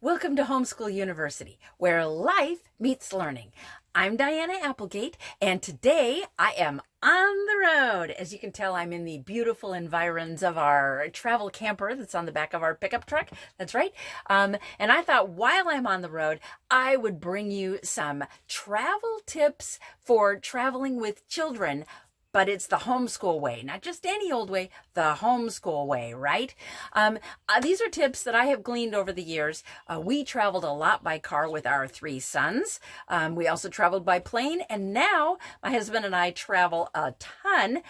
Welcome to Homeschool University, where life meets learning. I'm Diana Applegate, and today I am on the road. As you can tell, I'm in the beautiful environs of our travel camper that's on the back of our pickup truck. That's right. And I thought while I'm on the road, I would bring you some travel tips for traveling with children. But it's the homeschool way, not just any old way, the homeschool way, right? These are tips that I have gleaned over the years. We traveled a lot by car with our three sons. We also traveled by plane, and now my husband and I travel a ton.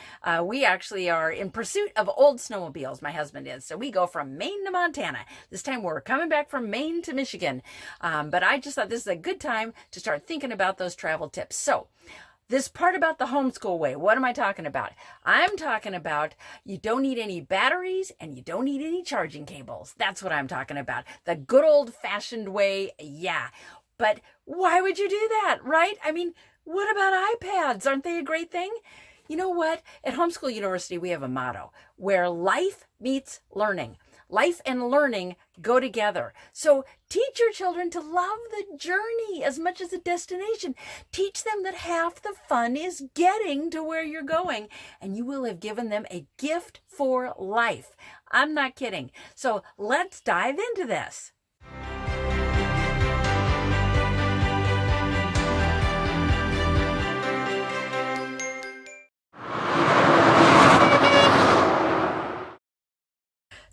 We actually are in pursuit of old snowmobiles, my husband is. So we go from Maine to Montana. This time we're coming back from Maine to Michigan. But I just thought this is a good time to start thinking about those travel tips. So, this part about the homeschool way, what am I talking about? I'm talking about you don't need any batteries and you don't need any charging cables. That's what I'm talking about. The good old-fashioned way, yeah. But why would you do that, right? I mean, what about iPads? Aren't they a great thing? You know what? At Homeschool University, we have a motto where life meets learning. Life and learning go together. So teach your children to love the journey as much as the destination. Teach them that half the fun is getting to where you're going, and you will have given them a gift for life. I'm not kidding. So let's dive into this.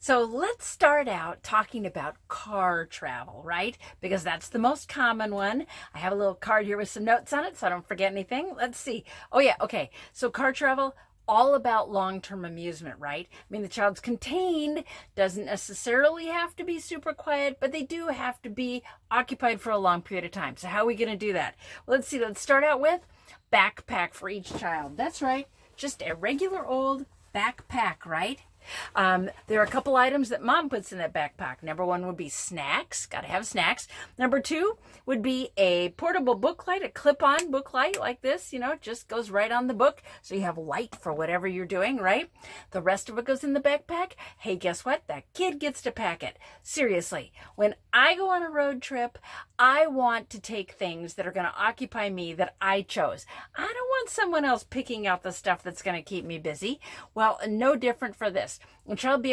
So let's start out talking about car travel, right? Because that's the most common one. I have a little card here with some notes on it so I don't forget anything. Let's see. Oh yeah, okay. So car travel, all about long-term amusement, right? I mean, the child's contained, doesn't necessarily have to be super quiet, but they do have to be occupied for a long period of time. So how are we going to do that? Well, let's see. Let's start out with backpack for each child. That's right. Just a regular old backpack, right? There are a couple items that mom puts in that backpack. Number one would be snacks. Got to have snacks. Number two would be a portable book light, a clip-on book light like this, just goes right on the book. So you have light for whatever you're doing, right? The rest of it goes in the backpack. Hey, guess what? That kid gets to pack it. Seriously, when I go on a road trip, I want to take things that are going to occupy me that I chose. I don't want someone else picking out the stuff that's going to keep me busy. Well, no different for this. A child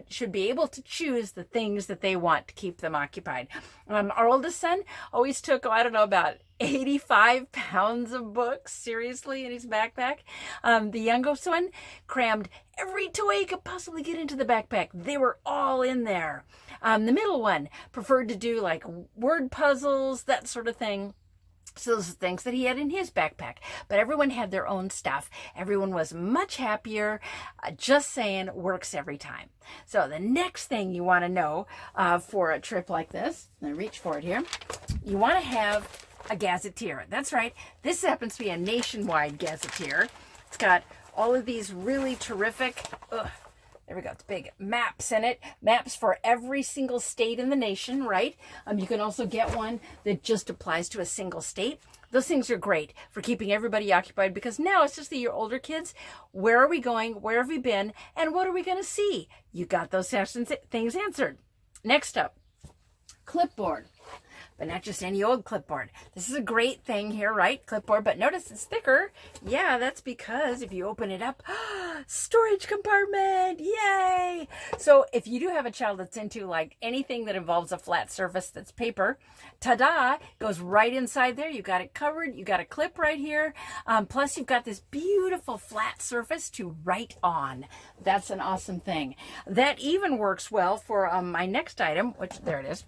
should be able to choose the things that they want to keep them occupied. Our oldest son always took, about 85 pounds of books, seriously, in his backpack. The youngest one crammed every toy he could possibly get into the backpack. They were all in there. The middle one preferred to do like word puzzles, that sort of thing. So those are things that he had in his backpack. But everyone had their own stuff. Everyone was much happier. Just saying, works every time. So the next thing you want to know for a trip like this, I'm going to reach for it here, you want to have a gazetteer. That's right. This happens to be a nationwide gazetteer. It's got all of these really terrific, there we go. It's big maps in it. Maps for every single state in the nation, right? You can also get one that just applies to a single state. Those things are great for keeping everybody occupied because now it's just the older kids. Where are we going? Where have we been? And what are we going to see? You got those things answered. Next up, clipboard. But not just any old clipboard. This is a great thing here, right? Clipboard, but notice it's thicker. Yeah, that's because if you open it up, storage compartment, yay! So if you do have a child that's into like anything that involves a flat surface that's paper, ta-da, goes right inside there. You got it covered. You got a clip right here. Plus you've got this beautiful flat surface to write on. That's an awesome thing. That even works well for my next item, which there it is.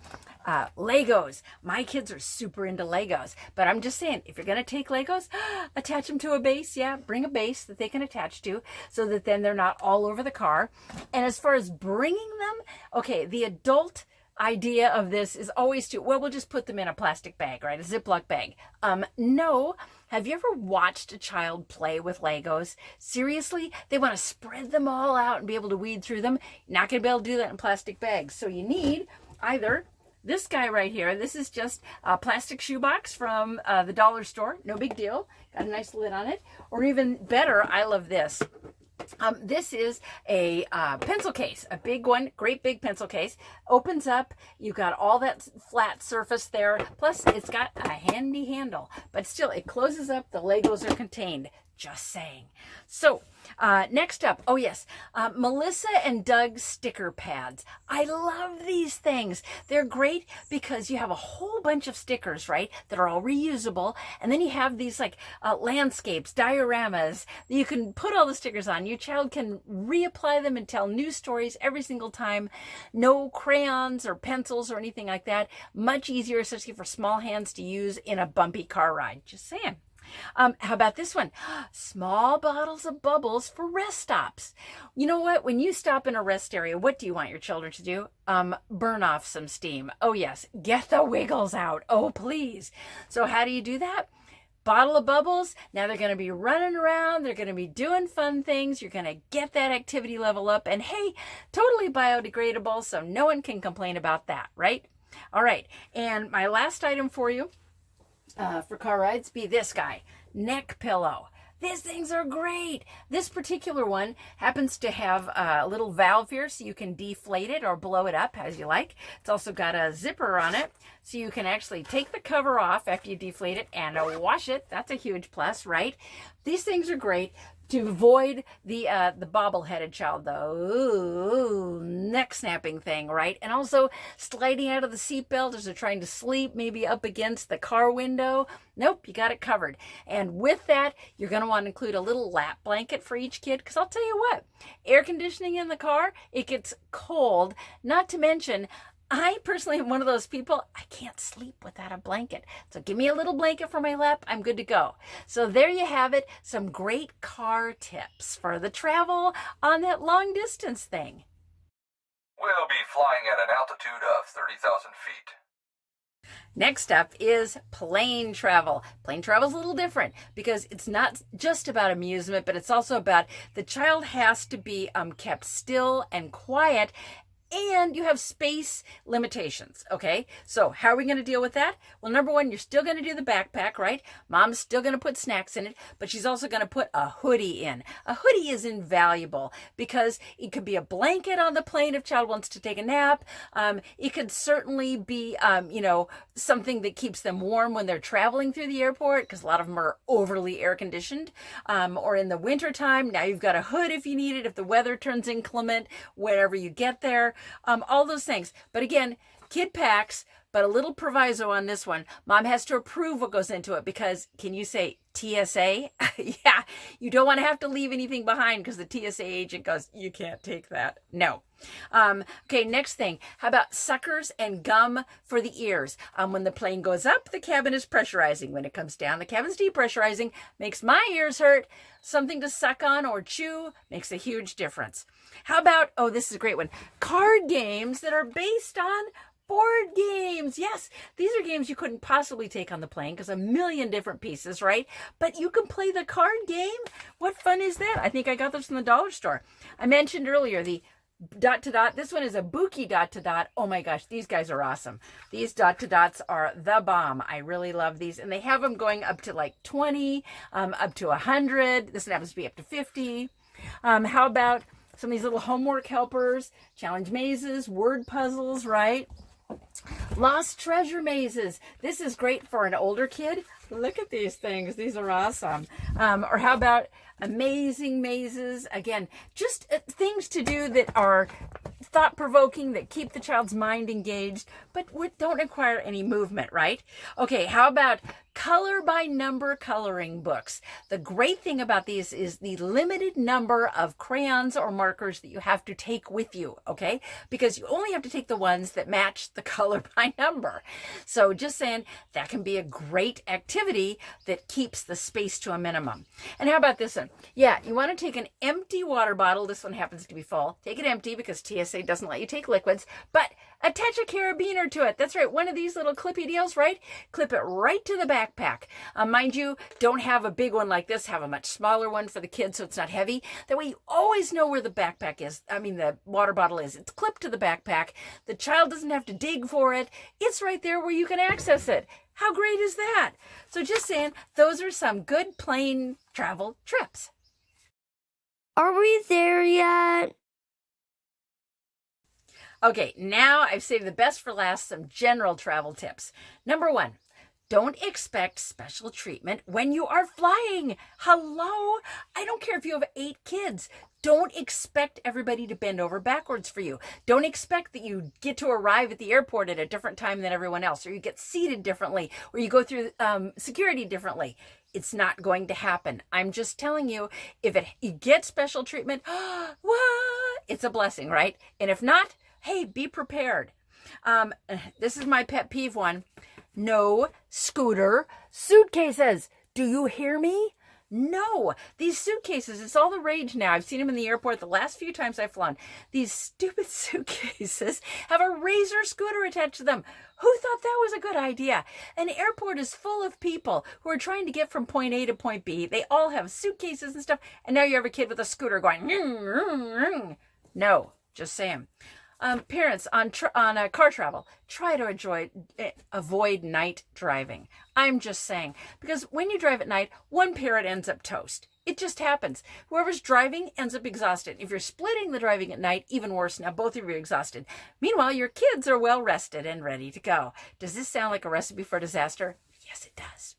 Legos. My kids are super into Legos, but I'm just saying, if you're going to take Legos, attach them to a base. Yeah, bring a base that they can attach to so that then they're not all over the car. And as far as bringing them, okay, the adult idea of this is always we'll just put them in a plastic bag, right? A Ziploc bag. No. Have you ever watched a child play with Legos? Seriously? They want to spread them all out and be able to weed through them. You're not going to be able to do that in plastic bags. So you need either this guy right here. This is just a plastic shoebox from the dollar store. No big deal. Got a nice lid on it. Or even better, I love this. This is a pencil case, a big one, great big pencil case. Opens up, you've got all that flat surface there, plus it's got a handy handle, but still it closes up, the Legos are contained. Just saying. So next up, oh yes, Melissa and Doug's sticker pads. I love these things. They're great because you have a whole bunch of stickers, right, that are all reusable. And then you have these like landscapes, dioramas that you can put all the stickers on. Your child can reapply them and tell new stories every single time. No crayons or pencils or anything like that. Much easier, especially for small hands, to use in a bumpy car ride. Just saying. How about this one? Small bottles of bubbles for rest stops. You know what? When you stop in a rest area, what do you want your children to do? Burn off some steam. Oh yes, get the wiggles out. Oh please. So how do you do that? Bottle of bubbles. Now they're going to be running around. They're going to be doing fun things. You're going to get that activity level up. And hey, totally biodegradable, so no one can complain about that, right? All right. And my last item for you for car rides be this guy, neck pillow. These things are great. This particular one happens to have a little valve here so you can deflate it or blow it up as you like. It's also got a zipper on it so you can actually take the cover off after you deflate it and wash it. That's a huge plus, right? These things are great to avoid the bobble-headed child, though. Neck snapping thing, right? And also sliding out of the seatbelt as they're trying to sleep, maybe up against the car window. Nope, you got it covered. And with that, you're going to want to include a little lap blanket for each kid, because I'll tell you what, air conditioning in the car, it gets cold. Not to mention, I personally am one of those people, I can't sleep without a blanket. So give me a little blanket for my lap, I'm good to go. So there you have it, some great car tips for the travel on that long distance thing. We'll be flying at an altitude of 30,000 feet. Next up is plane travel. Plane travel is a little different because it's not just about amusement, but it's also about the child has to be kept still and quiet. And you have space limitations, okay? So how are we going to deal with that? Well, number one, you're still going to do the backpack, right? Mom's still going to put snacks in it, but she's also going to put a hoodie in. A hoodie is invaluable because it could be a blanket on the plane if child wants to take a nap. It could certainly be, something that keeps them warm when they're traveling through the airport, because a lot of them are overly air conditioned. Or in the wintertime, now you've got a hood if you need it, if the weather turns inclement, whenever you get there. All those things. But again, kid packs, but a little proviso on this one. Mom has to approve what goes into it because, can you say TSA? Yeah, you don't want to have to leave anything behind because the TSA agent goes, you can't take that. No. Okay, next thing. How about suckers and gum for the ears? When the plane goes up, the cabin is pressurizing. When it comes down, the cabin's depressurizing. Makes my ears hurt. Something to suck on or chew makes a huge difference. How about, oh, this is a great one, card games that are based on board games. Yes, these are games you couldn't possibly take on the plane because a million different pieces, right? But you can play the card game. What fun is that? I think I got those from the dollar store. I mentioned earlier the Dot-to-Dot. This one is a Buki Dot-to-Dot. Oh my gosh, these guys are awesome. These Dot-to-Dots are the bomb. I really love these. And they have them going up to like 20, up to 100. This one happens to be up to 50. How about some of these little homework helpers, challenge mazes, word puzzles, right? Lost treasure mazes. This is great for an older kid. Look at these things. These are awesome. Or how about amazing mazes? Again, just things to do that are thought-provoking, that keep the child's mind engaged, but don't require any movement, right? Okay, how about color by number coloring books? The great thing about these is the limited number of crayons or markers that you have to take with you, okay? Because you only have to take the ones that match the color by number. So just saying, that can be a great activity that keeps the space to a minimum. And how about this one? Yeah, you want to take an empty water bottle. This one happens to be full. Take it empty because TSA doesn't let you take liquids, but attach a carabiner to it. That's right, one of these little clippy deals, right? Clip it right to the backpack. Mind you, don't have a big one like this. Have a much smaller one for the kids so it's not heavy. That way you always know where the backpack is. The water bottle is. It's clipped to the backpack. The child doesn't have to dig for it. It's right there where you can access it. How great is that? So just saying, those are some good plane travel trips. Are we there yet? Okay, now I've saved the best for last, some general travel tips. Number 1, don't expect special treatment when you are flying. Hello? I don't care if you have 8 kids. Don't expect everybody to bend over backwards for you. Don't expect that you get to arrive at the airport at a different time than everyone else, or you get seated differently, or you go through security differently. It's not going to happen. I'm just telling you, if you get special treatment, what? It's a blessing, right? And if not, hey, be prepared. This is my pet peeve one. No scooter suitcases. Do you hear me? No, these suitcases, it's all the rage now. I've seen them in the airport the last few times I've flown. These stupid suitcases have a razor scooter attached to them. Who thought that was a good idea? An airport is full of people who are trying to get from point A to point B. They all have suitcases and stuff, and now you have a kid with a scooter going, no, just saying. Parents on car travel, try to avoid night driving. I'm just saying, because when you drive at night, one parent ends up toast. It just happens. Whoever's driving ends up exhausted. If you're splitting the driving at night, even worse. Now both of you are exhausted. Meanwhile, your kids are well rested and ready to go. Does this sound like a recipe for disaster? Yes, it does.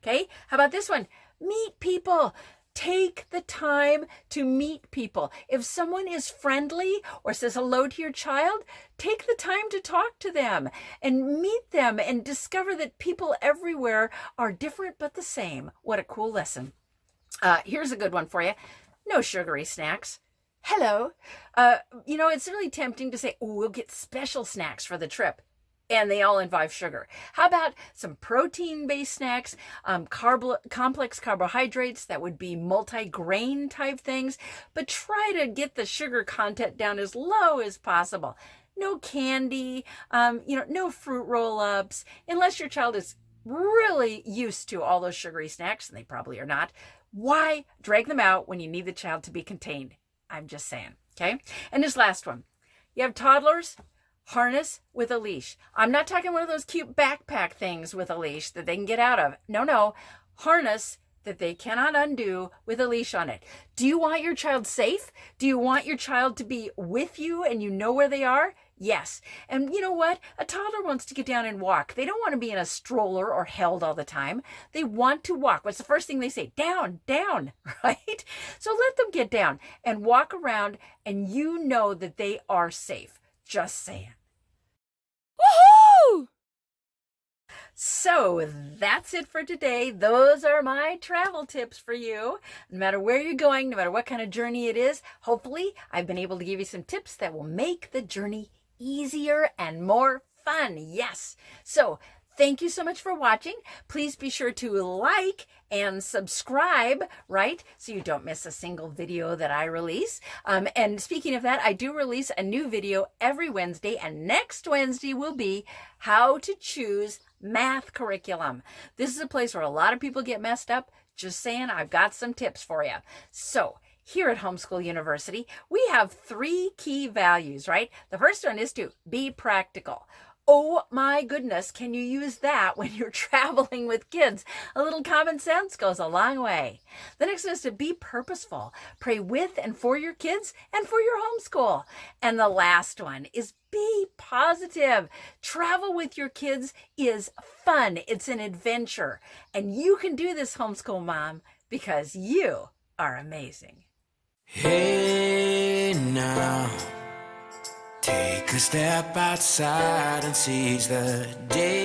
Okay, how about this one? Meet people. Take the time to meet people. If someone is friendly or says hello to your child, take the time to talk to them and meet them and discover that people everywhere are different but the same. What a cool lesson. Here's a good one for you. No sugary snacks. Hello. It's really tempting to say, oh, we'll get special snacks for the trip. And they all involve sugar. How about some protein-based snacks, complex carbohydrates that would be multi-grain type things, but try to get the sugar content down as low as possible. No candy, no fruit roll-ups, unless your child is really used to all those sugary snacks, and they probably are not. Why drag them out when you need the child to be contained? I'm just saying, okay? And this last one. You have toddlers? Harness with a leash. I'm not talking one of those cute backpack things with a leash that they can get out of. No. Harness that they cannot undo with a leash on it. Do you want your child safe? Do you want your child to be with you and you know where they are? Yes. And you know what? A toddler wants to get down and walk. They don't want to be in a stroller or held all the time. They want to walk. What's the first thing they say? Down, right? So let them get down and walk around, and you know that they are safe. Just saying. Woohoo! So that's it for today. Those are my travel tips for you. No matter where you're going, no matter what kind of journey it is, hopefully I've been able to give you some tips that will make the journey easier and more fun. Yes. So thank you so much for watching. Please be sure to like and subscribe, right? So you don't miss a single video that I release. And speaking of that, I do release a new video every Wednesday, and next Wednesday will be how to choose math curriculum. This is a place where a lot of people get messed up. Just saying, I've got some tips for you. So here at Homeschool University, we have 3 key values, right? The first one is to be practical. Oh my goodness, can you use that when you're traveling with kids? A little common sense goes a long way. The next one is to be purposeful. Pray with and for your kids and for your homeschool. And the last one is be positive. Travel with your kids is fun. It's an adventure. And you can do this, homeschool mom, because you are amazing. Hey now, take a step outside and seize the day.